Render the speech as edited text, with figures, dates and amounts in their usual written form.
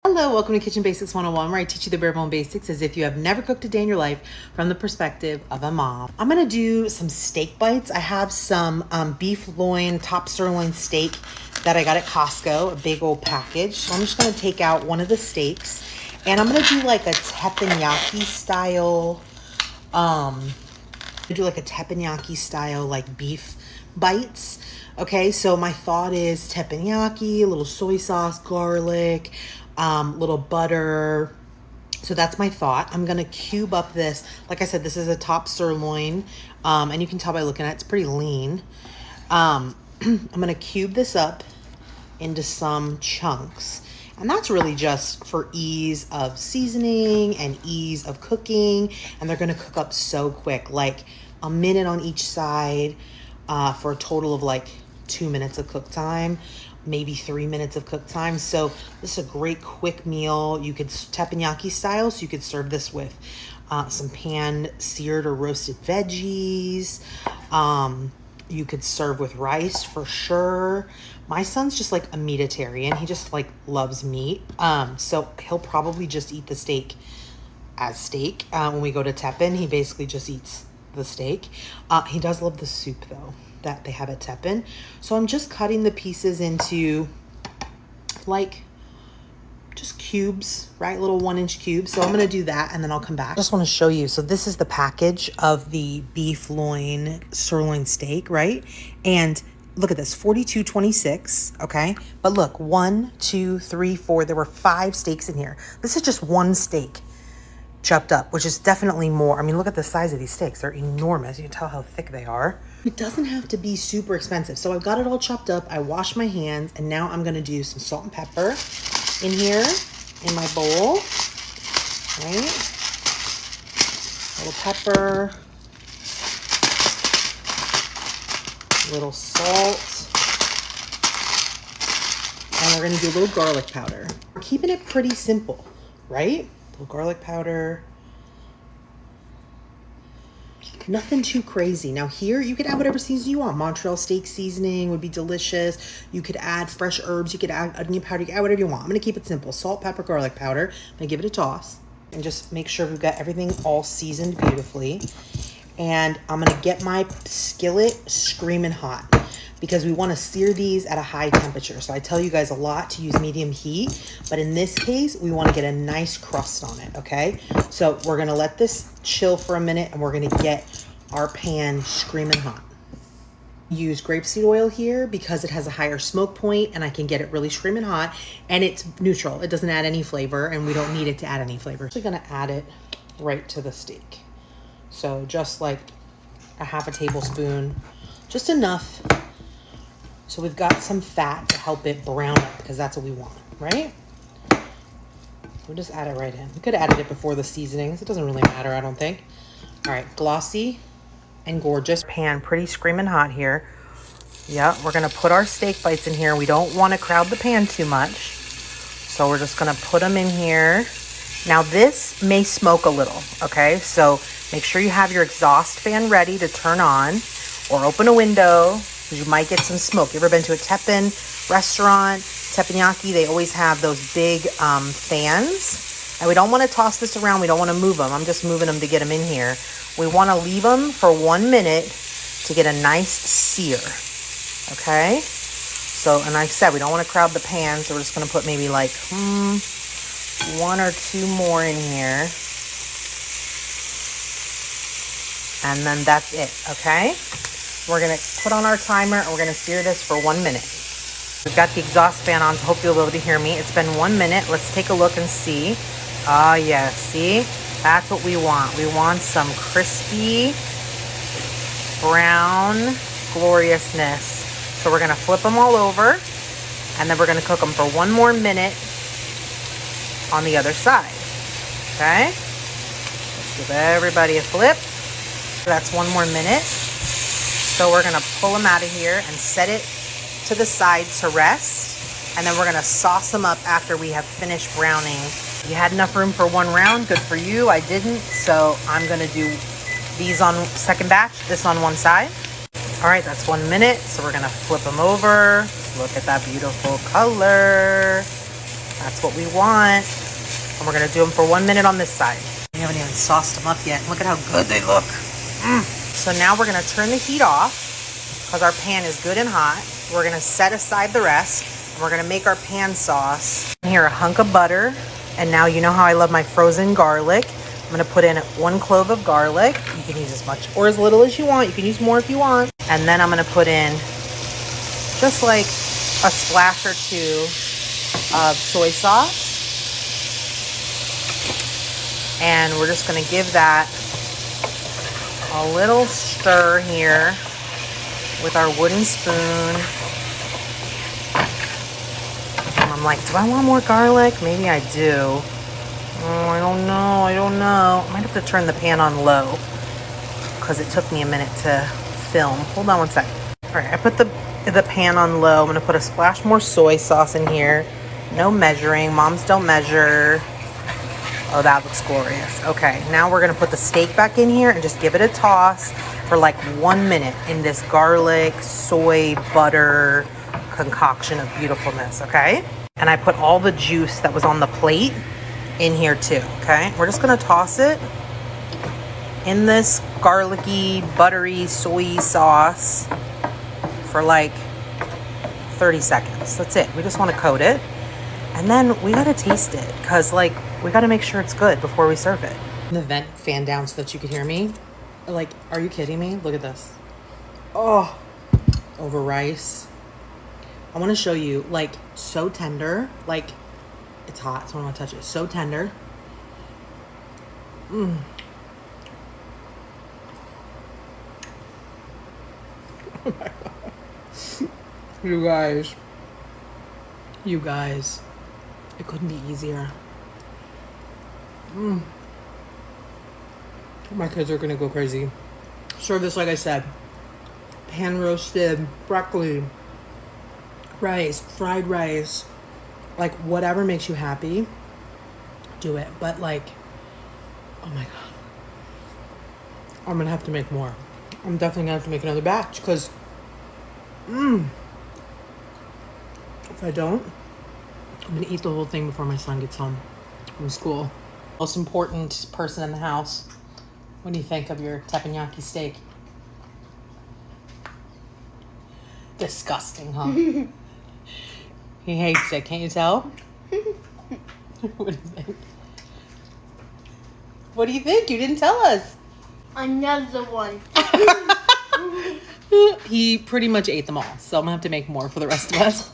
Hello, welcome to Kitchen Basics 101, where I teach you the bare bone basics as if you have never cooked a day in your life from the perspective of a mom. I'm going to do some steak bites. I have some beef loin, top sirloin steak that I got at Costco, a big old package. So I'm just going to take out one of the steaks and I'm going to do like a teppanyaki style, like beef bites. Okay, so my thought is teppanyaki, a little soy sauce, garlic, little butter. So that's my thought. I'm gonna cube up this. Like I said, this is a top sirloin, and you can tell by looking at it, it's pretty lean. I'm gonna cube this up into some chunks. And that's really just for ease of seasoning and ease of cooking. And they're gonna cook up so quick, like a minute on each side, for a total of like 2 minutes of cook time, maybe 3 minutes of cook time. So this is a great quick meal. You could teppanyaki style, so you could serve this with some pan seared or roasted veggies. You could serve with rice for sure. My son's just like a meatitarian. He just like loves meat. So he'll probably just eat the steak as steak. When we go to Teppin, he basically just eats the steak. He does love the soup though that they have at Teppin. So I'm just cutting the pieces into like just cubes, right? Little 1-inch cubes. So I'm going to do that and then I'll come back. I just want to show you. So this is the package of the beef loin sirloin steak, right? And look at this, $42.26. Okay. But look, 1, 2, 3, 4. There were 5 steaks in here. This is just one steak chopped up, which is definitely more. I mean, look at the size of these steaks. They're enormous. You can tell how thick they are. It doesn't have to be super expensive. So I've got it all chopped up. I washed my hands and now I'm going to do some salt and pepper in here in my bowl, right? A little pepper, a little salt, and we're going to do a little garlic powder. We're keeping it pretty simple, right? A little garlic powder. Nothing too crazy. Now here, you could add whatever seasoning you want. Montreal steak seasoning would be delicious. You could add fresh herbs. You could add onion powder. You could add whatever you want. I'm going to keep it simple. Salt, pepper, garlic powder. I'm going to give it a toss. And just make sure we've got everything all seasoned beautifully. And I'm going to get my skillet screaming hot, because we want to sear these at a high temperature. So I tell you guys a lot to use medium heat, but in this case, we want to get a nice crust on it, okay? So we're going to let this chill for a minute and we're going to get our pan screaming hot. Use grapeseed oil here because it has a higher smoke point and I can get it really screaming hot, and it's neutral. It doesn't add any flavor and we don't need it to add any flavor. So we're going to add it right to the steak. So just like a half a tablespoon, just enough. So we've got some fat to help it brown up, because that's what we want, right? We'll just add it right in. We could have added it before the seasonings. It doesn't really matter, I don't think. All right, glossy and gorgeous. Pan pretty screaming hot here. Yeah, we're gonna put our steak bites in here. We don't wanna crowd the pan too much. So we're just gonna put them in here. Now this may smoke a little, okay? So make sure you have your exhaust fan ready to turn on, or open a window, because you might get some smoke. You ever been to a Teppin restaurant, teppanyaki? They always have those big fans. And we don't want to toss this around. We don't want to move them. I'm just moving them to get them in here. We want to leave them for 1 minute to get a nice sear. Okay? So, and like I said, we don't want to crowd the pan. So we're just going to put maybe like 1 or 2 more in here. And then that's it. Okay? We're going to put on our timer and we're going to sear this for 1 minute. We've got the exhaust fan on, so hope you'll be able to hear me. It's been 1 minute. Let's take a look and see. Ah, yeah, see? That's what we want. We want some crispy, brown gloriousness. So we're going to flip them all over, and then we're going to cook them for 1 more minute on the other side. Okay? Let's give everybody a flip. That's 1 more minute. So we're gonna pull them out of here and set it to the side to rest. And then we're gonna sauce them up after we have finished browning. You had enough room for 1 round, good for you. I didn't, so I'm gonna do these on second batch, this on one side. All right, that's 1 minute. So we're gonna flip them over. Look at that beautiful color. That's what we want. And we're gonna do them for 1 minute on this side. We haven't even sauced them up yet. Look at how good they look. So now we're gonna turn the heat off because our pan is good and hot. We're gonna set aside the rest and we're gonna make our pan sauce. Here, a hunk of butter. And now you know how I love my frozen garlic. I'm gonna put in 1 clove of garlic. You can use as much or as little as you want. You can use more if you want. And then I'm gonna put in just like a splash or 2 of soy sauce. And we're just gonna give that a little stir here with our wooden spoon. And I'm like, do I want more garlic? Maybe I do. Oh, I don't know. I might have to turn the pan on low because it took me a minute to film. Hold on 1 second. All right, I put the pan on low. I'm gonna put a splash more soy sauce in here. No measuring. Moms don't measure. Oh, that looks glorious. Okay, now we're gonna put the steak back in here and just give it a toss for like 1 minute in this garlic, soy, butter concoction of beautifulness, okay? And I put all the juice that was on the plate in here too, okay? We're just gonna toss it in this garlicky, buttery soy sauce for like 30 seconds. That's it. We just wanna coat it. And then we gotta taste it because like we gotta make sure it's good before we serve it. The vent fan down so that you could hear me. Like, are you kidding me? Look at this. Oh, over rice. I wanna show you, like, so tender. Like, it's hot, so I don't wanna touch it. So tender. Oh my God. You guys. It couldn't be easier. My kids are gonna go crazy. Serve this like I said. Pan roasted broccoli, rice, fried rice, like whatever makes you happy, do it. But like, oh my God, I'm gonna have to make more. I'm definitely gonna have to make another batch because if I don't, I'm gonna eat the whole thing before my son gets home from school. Most important person in the house. What do you think of your teppanyaki steak? Disgusting, huh? He hates it, can't you tell? What do you think? What do you think? You didn't tell us. Another one. He pretty much ate them all, so I'm gonna have to make more for the rest of us.